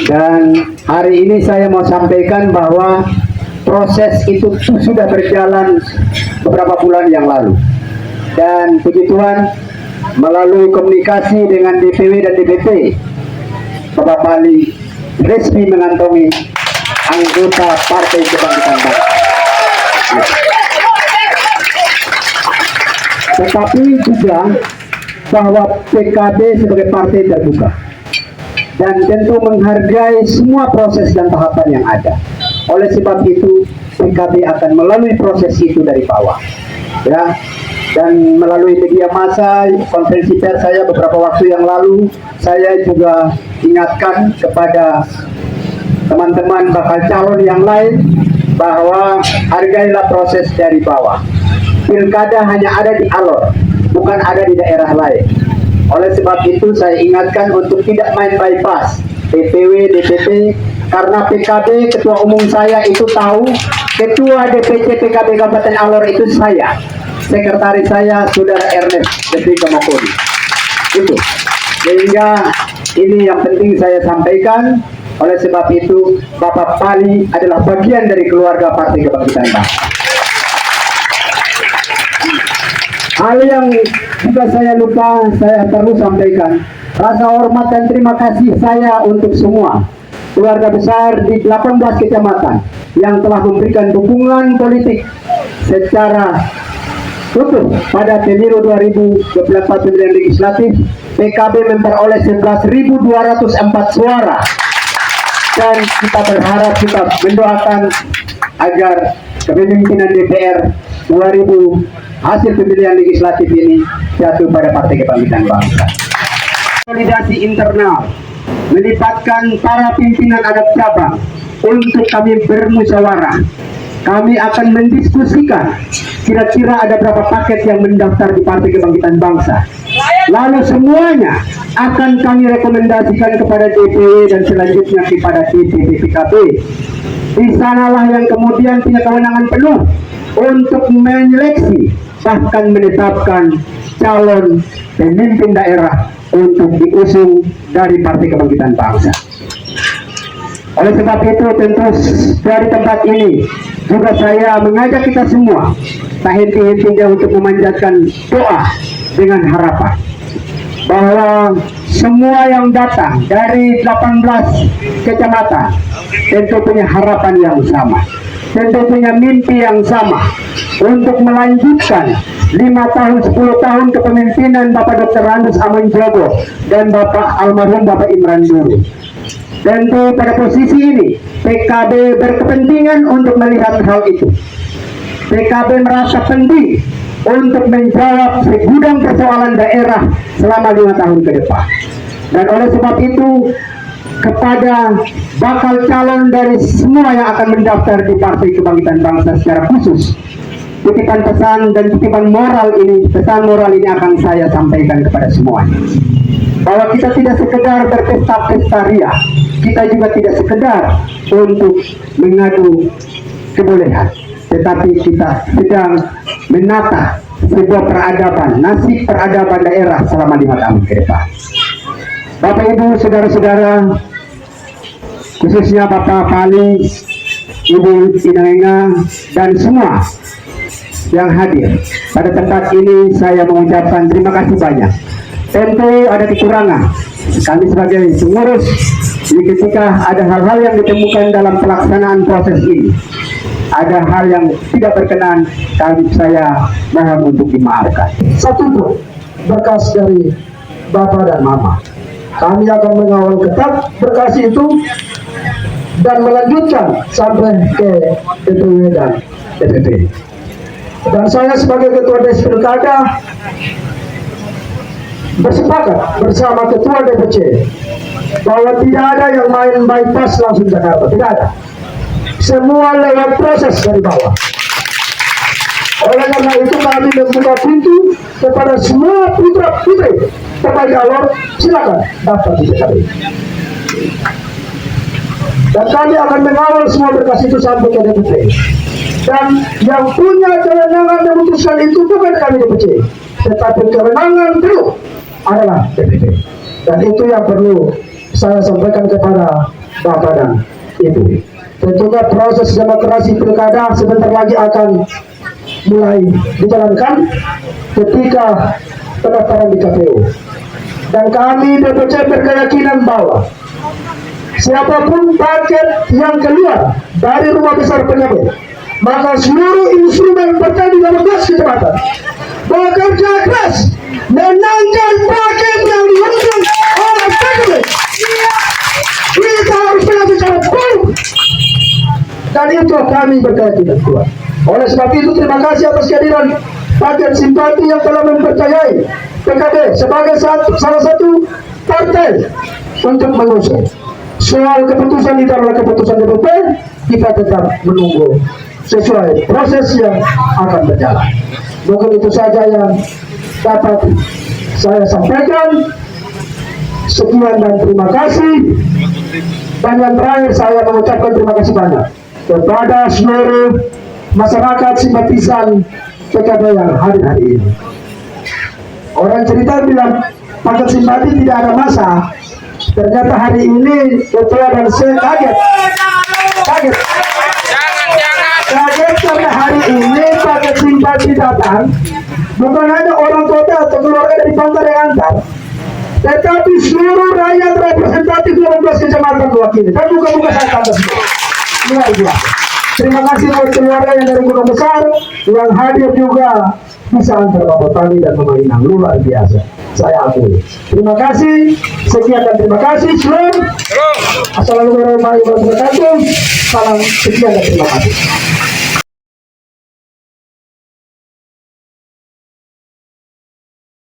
Dan hari ini saya mau sampaikan bahwa proses itu sudah berjalan beberapa bulan yang lalu. Dan puji Tuhan, melalui komunikasi dengan DPW dan DPP, Bapak Pali resmi mengantongi anggota Partai Kebangkitan Bangsa. Tetapi juga bahwa PKB sebagai partai terbuka dan tentu menghargai semua proses dan tahapan yang ada. Oleh sebab itu PKB akan melalui proses itu dari bawah, ya. Dan melalui media massa, konferensi pers saya beberapa waktu yang lalu, saya juga ingatkan kepada teman-teman bakal calon yang lain bahwa hargailah proses dari bawah. Pilkada hanya ada di Alor, bukan ada di daerah lain. Oleh sebab itu saya ingatkan untuk tidak main bypass DPW, DPP, karena PKB, ketua umum saya itu tahu, ketua DPC PKB Kabupaten Alor itu saya, sekretaris saya Saudara Ernest Devi Kamapuri. Itu, sehingga ini yang penting saya sampaikan. Oleh sebab itu Bapak Pali adalah bagian dari keluarga Partai Kebangkitan Bangsa. Hal yang juga saya lupa, saya perlu sampaikan rasa hormat dan terima kasih saya untuk semua keluarga besar di 18 kecamatan yang telah memberikan dukungan politik secara utuh pada pemilu 2024 pemilihan legislatif. PKB memperoleh 11.204 suara dan kita berharap, kita mendoakan agar kepemimpinan DPR 2000 hasil pemilihan legislatif ini jatuh pada Partai Kebangkitan Bangsa. Konsolidasi internal melibatkan para pimpinan adat cabang untuk kami bermusyawarah. Kami akan mendiskusikan kira-kira ada berapa paket yang mendaftar di Partai Kebangkitan Bangsa. Lalu semuanya akan kami rekomendasikan kepada DPW dan selanjutnya kepada DPP PKB. Di sanalah yang kemudian punya kewenangan penuh untuk menyeleksi bahkan menetapkan calon pemimpin daerah untuk diusung dari Partai Kebangkitan Bangsa. Oleh sebab itu tentu dari tempat ini juga saya mengajak kita semua tak henti-hentinya untuk memanjatkan doa dengan harapan bahwa semua yang datang dari 18 kecamatan tentu punya harapan yang sama, tentu punya mimpi yang sama untuk melanjutkan 5 tahun, 10 tahun kepemimpinan Bapak Dr. Randus Amanjogo dan Bapak almarhum Bapak Imran Duru. Tentu pada posisi ini PKB berkepentingan untuk melihat hal itu. PKB merasa penting untuk menjawab segudang persoalan daerah selama 5 tahun ke depan. Dan oleh sebab itu kepada bakal calon dari semua yang akan mendaftar di Partai Kebangkitan Bangsa secara khusus, titipan pesan dan titipan moral ini, pesan moral ini akan saya sampaikan kepada semuanya, bahwa kita tidak sekedar berpesta-pesta ria, kita juga tidak sekedar untuk mengadu kebolehan, tetapi kita sedang menata sebuah peradaban, nasib peradaban daerah selama 5 tahun ke depan. Bapak Ibu, saudara-saudara, khususnya Bapak Pali, Ibu Inenga, dan semua yang hadir pada tempat ini, saya mengucapkan terima kasih banyak. Tentu ada kekurangan kami sebagai pengurus ketika ada hal-hal yang ditemukan dalam pelaksanaan proses ini, ada hal yang tidak berkenan, saya mohon untuk dimaafkan. Satu berkas dari Bapak dan Mama, kami akan mengawal ketat berkas itu dan melanjutkan sampai ke DPW dan DPP. Dan saya sebagai Ketua Des Pilkada bersepakat bersama Ketua DPC bahwa tidak ada yang main bypass langsung Jakarta, tidak ada. Semua lewat proses dari bawah. Oleh karena itu kami membuka pintu kepada semua putra-putri terbaik Alor, silakan daftar di PKB. Dan kami akan mengawal semua berkas itu sampai ke DPP. Dan yang punya kewenangan memutuskan itu bukan kami DPC, tetapi kewenangan penuh adalah DPP. Dan itu yang perlu saya sampaikan kepada Bapak dan Ibu. Tentunya proses demokrasi pilkada sebentar lagi akan mulai dijalankan ketika pendaftaran di KPU. Dan kami DPC berkeyakinan bahwa siapapun paket yang keluar dari rumah besar pejabat, maka seluruh instrumen partai di 12 kecamatan bekerja keras menangkan paket yang diusung oleh PKB. Kita harus menang secara full, dan itu kami berkeyakinan kuat. Oleh sebab itu, terima kasih atas kehadiran paket simpati yang telah mempercayai PKB sebagai salah satu partai untuk mengusung. Soal keputusan itu adalah keputusan DPP, kita tetap menunggu sesuai proses yang akan berjalan. Mungkin itu saja yang dapat saya sampaikan. Sekian dan terima kasih. Dan yang terakhir, saya mengucapkan terima kasih banyak kepada seluruh masyarakat simpatisan PKB yang hadir hari ini. Orang cerita bilang paket simpati tidak ada masa. Ternyata hari ini ketua dan saya kaget karena hari ini paket simpati datang bukan hanya orang kota atau keluarga dari Bantar yang antar, tetapi seluruh rakyat representatif 12 kecamatan mewakili. Dan buka-buka saya tambah semua. Luar biasa. Terima kasih buat keluarga yang dari Gunung Besar yang hadir juga bisa antar Bapak Tani dan Mama Inang. Luar biasa. Saya akui. Terima kasih. Sekian dan terima kasih. Shalom. Assalamualaikum warahmatullahi wabarakatuh. Salam sekian dan terima kasih.